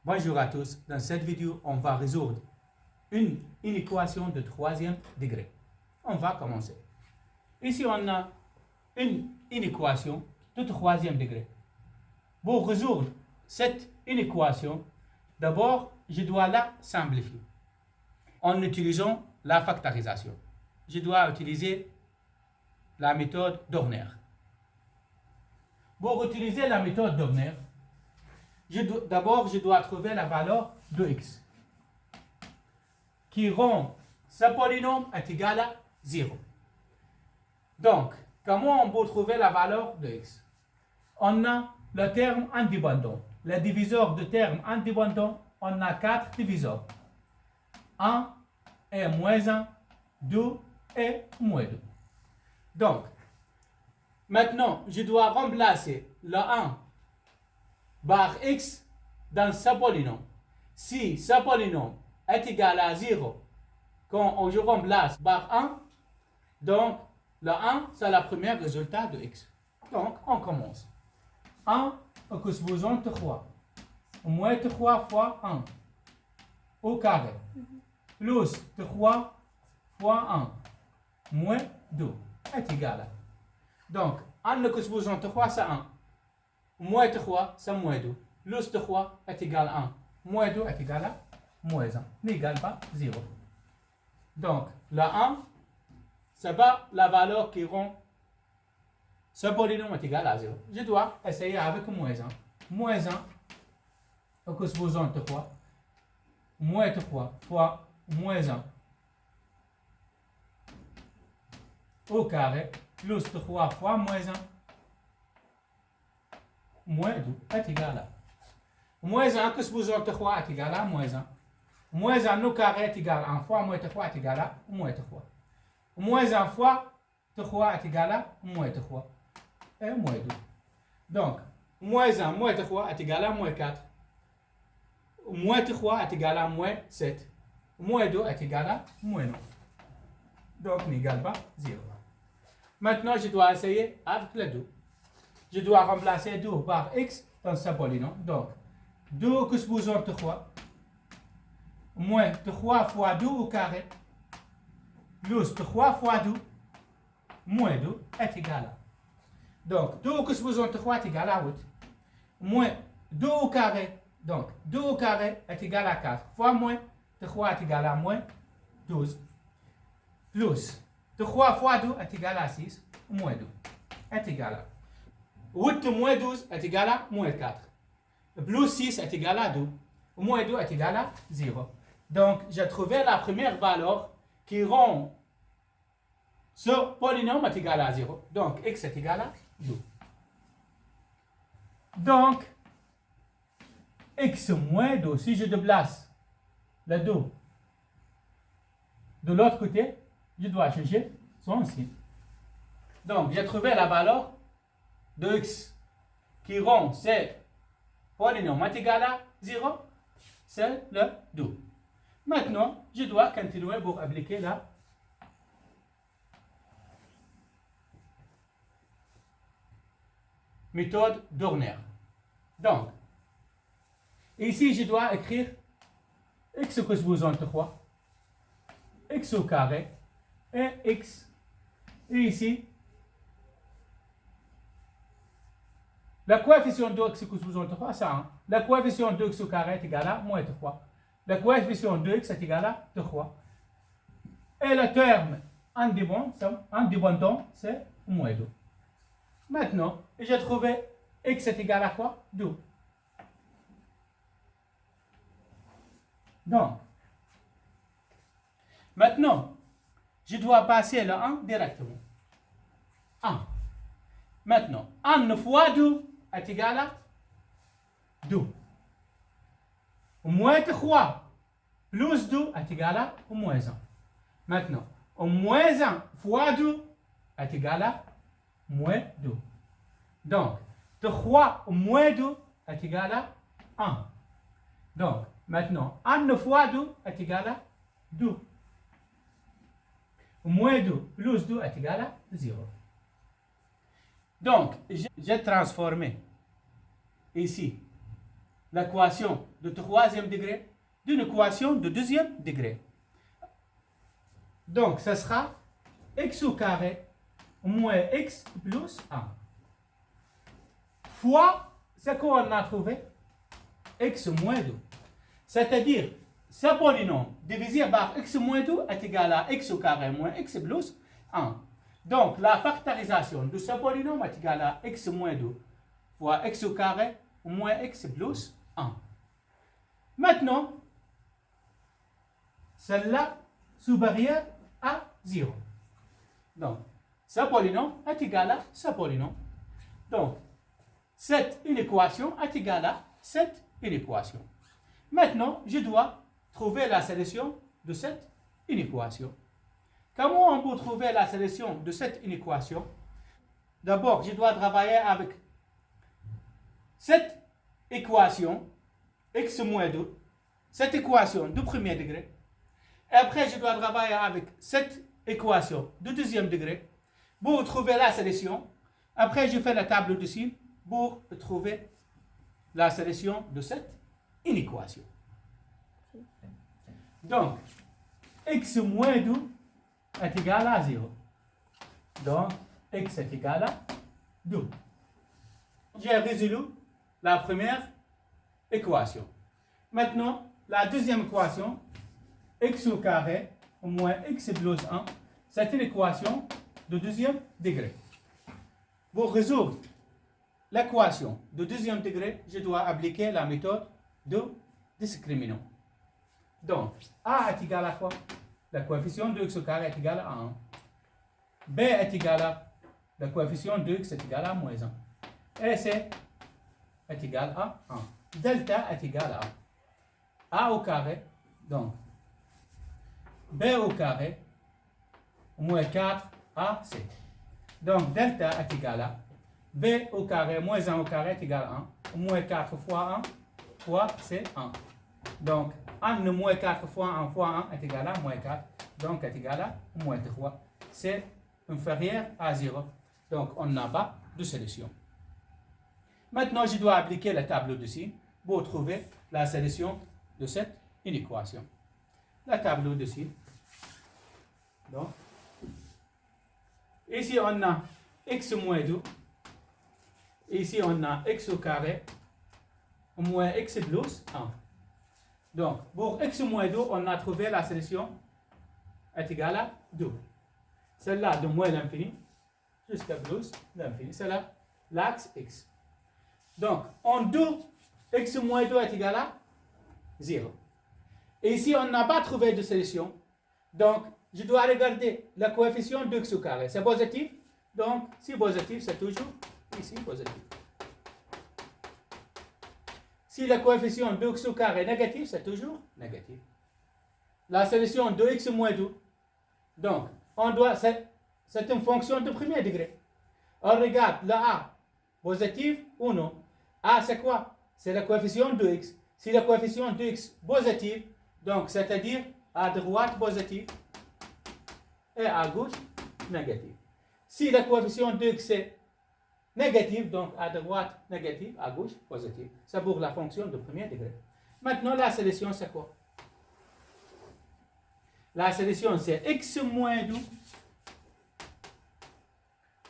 Bonjour à tous, dans cette vidéo, on va résoudre une équation de troisième degré. On va commencer. Ici, on a une équation de troisième degré. Pour résoudre cette équation, d'abord, je dois la simplifier en utilisant la factorisation. Je dois utiliser la méthode Dorner. Pour utiliser la méthode Dorner, d'abord, je dois trouver la valeur de x qui rend ce polynôme est égal à 0. Donc, comment on peut trouver la valeur de x? On a le terme indépendant. Le diviseur de terme indépendant, on a 4 diviseurs. 1 et moins 1, 2 et moins 2. Donc, maintenant, je dois remplacer le 1 par x dans ce polynôme. Si ce polynôme est égal à 0 quand je remplace par 1, donc le 1 c'est le premier résultat de x. Donc on commence. 1 exposant 3 moins 3 fois 1 au carré plus 3 fois 1 moins 2 est égal à. Donc 1 exposant 3 c'est 1. Moins 3, c'est moins 2. Plus 3 est égal à 1. Moins 2 est égal à moins 1. N'égale pas 0. Donc, le 1, c'est pas la valeur qui rend ce polynôme est égal à 0. Je dois essayer avec moins 1. Moins 1, exposant 3. Moins 3 fois moins 1 au carré plus 3 fois moins 1. Moins 2 est égal à. Moins 1 exposant 3 est égal à moins 1. Moins 1 au carré est égal à 1 fois moins 3 est égal à moins 3. Moins 1 fois 3 est égal à moins 3. Et moins 2. Donc, moins 1 moins 3 est égal à moins 4. Moins 3 est égal à moins 7. Moins 2 est égal à moins 9. Donc, n'égale pas 0. Maintenant, je dois essayer avec les deux. Je dois remplacer 2 par x dans ce polynôme. Donc, 2 exposant 3 moins 3 fois 2 au carré plus 3 fois 2 moins 2 est égal à. Donc, 2 exposant 3 est égal à 8. Moins 2 au carré. Donc, 2 au carré est égal à 4 fois moins 3 est égal à moins 12. Plus 3 fois 2 est égal à 6 moins 2 est égal à. 8 moins 12 est égal à moins 4. Plus 6 est égal à 2. Moins 2 est égal à 0. Donc, j'ai trouvé la première valeur qui rend ce polynôme est égal à 0. Donc, x est égal à 2. Donc, x moins 2, si je déplace le 2 de l'autre côté, je dois changer son signe. Donc, j'ai trouvé la valeur de x qui rend ce polynôme est égal à 0, c'est le 2. Maintenant, je dois continuer pour appliquer la méthode Dorner. Donc, ici, je dois écrire x exposant 3, x au carré, et x, et ici, le coefficient de x exposant 3, c'est 1. Le coefficient de x au carré est égal à moins 3. Le coefficient de x est égal à 3. Et le terme indépendant, c'est moins 2. Maintenant, j'ai trouvé x est égal à quoi? 2. Donc, maintenant, je dois passer le 1 directement. 1. Maintenant, 1 fois 2 est égal à 2. Moins 3 plus 2 est égal à moins 1. Maintenant, moins 1 fois 2 est égal à moins 2. Donc, 3 moins 2 est égal à 1. Donc, maintenant, 1 fois 2 est égal à 2. Moins 2 plus 2 est égal à 0. Donc, j'ai transformé ici l'équation de troisième degré d'une équation de deuxième degré. Donc, ce sera x au carré moins x plus 1 fois ce qu'on a trouvé, x moins 2. C'est-à-dire, ce polynôme divisé par x moins 2 est égal à x au carré moins x plus 1. Donc, la factorisation de ce polynôme est égale à x moins 2 fois x au carré moins x plus 1. Maintenant, celle-là supérieure à 0. Donc, ce polynôme est égal à ce polynôme. Donc, cette inéquation est égale à cette inéquation. Maintenant, je dois trouver la solution de cette inéquation. Comment on peut trouver la solution de cette inéquation? D'abord, je dois travailler avec cette équation, x moins 2, cette équation de premier degré. Et après, je dois travailler avec cette équation de deuxième degré pour trouver la solution. Après, je fais la table de signes pour trouver la solution de cette inéquation. Donc, x moins 2 est égal à 0. Donc, x est égal à 2. J'ai résolu la première équation. Maintenant, la deuxième équation, x au carré moins x plus 1, c'est une équation de deuxième degré. Pour résoudre l'équation de deuxième degré, je dois appliquer la méthode de discriminant. Donc, a est égal à quoi? Le coefficient de x au carré est égal à 1. b est égal à, le coefficient de x est égal à moins 1. Et c est égal à 1. Delta est égal à a au carré, donc b au carré moins 4ac. Donc, delta est égal à b au carré moins 1 au carré est égal à 1. Moins 4 fois 1 fois c1. Donc, 1 moins 4 fois 1 fois 1 est égal à moins 4. Donc, est égal à moins 3. C'est inférieur à 0. Donc, on n'a pas de solution. Maintenant, je dois appliquer le tableau de signes pour trouver la solution de cette inéquation. Le tableau de signes. Donc, ici, on a x moins 2. Ici, on a x au carré moins x plus 1. Donc, pour x moins 2, on a trouvé la solution est égale à 2. Celle-là de moins l'infini jusqu'à plus l'infini. C'est là l'axe x. Donc, en 2, x moins 2 est égal à 0. Et ici, on n'a pas trouvé de solution. Donc, je dois regarder le coefficient de x au carré. C'est positif. Donc, si positif, c'est toujours ici positif. Si le coefficient de x au carré est négatif, c'est toujours négatif. La solution de x moins 2. Donc, on doit, c'est une fonction de premier degré. On regarde le a positif ou non. A, c'est quoi? C'est le coefficient de x. Si le coefficient de x positif, donc c'est-à-dire à droite positif et à gauche négatif. Si le coefficient de x est négatif, donc à droite négatif, à gauche positif. C'est pour la fonction de premier degré. Maintenant, la solution, c'est quoi? La solution, c'est x moins 2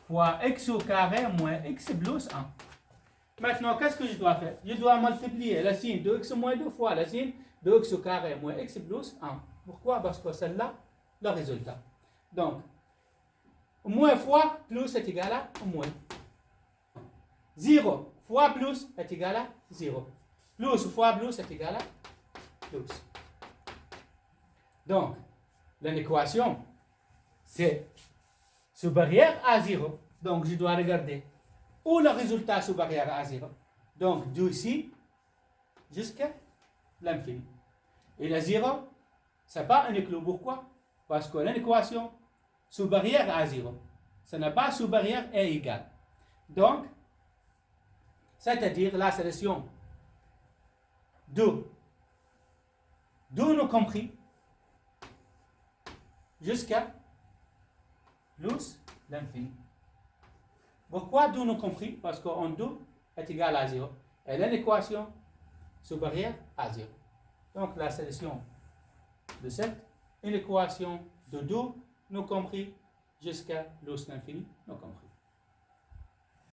fois x au carré moins x plus 1. Maintenant, qu'est-ce que je dois faire? Je dois multiplier le signe de x moins 2 fois le signe de x au carré moins x plus 1. Pourquoi? Parce que c'est là le résultat. Donc, moins fois plus est égal à moins. 0 fois plus est égal à 0. Plus fois plus est égal à plus. Donc, l'équation, c'est supérieur à 0. Donc, je dois regarder où le résultat supérieur à 0. Donc, d'ici jusqu'à l'infini. Et le 0, ce n'est pas un éclou. Pourquoi? Parce que l'équation supérieure à 0, ce n'est pas supérieur et égal. Donc, c'est-à-dire la solution de nous compris jusqu'à plus l'infini. Pourquoi 2 nous compris? Parce qu'en 2 est égal à 0. Et l'équation supérieur à 0. Donc la solution de 7, une équation de 2, nous compris, jusqu'à l'os infini, nous compris.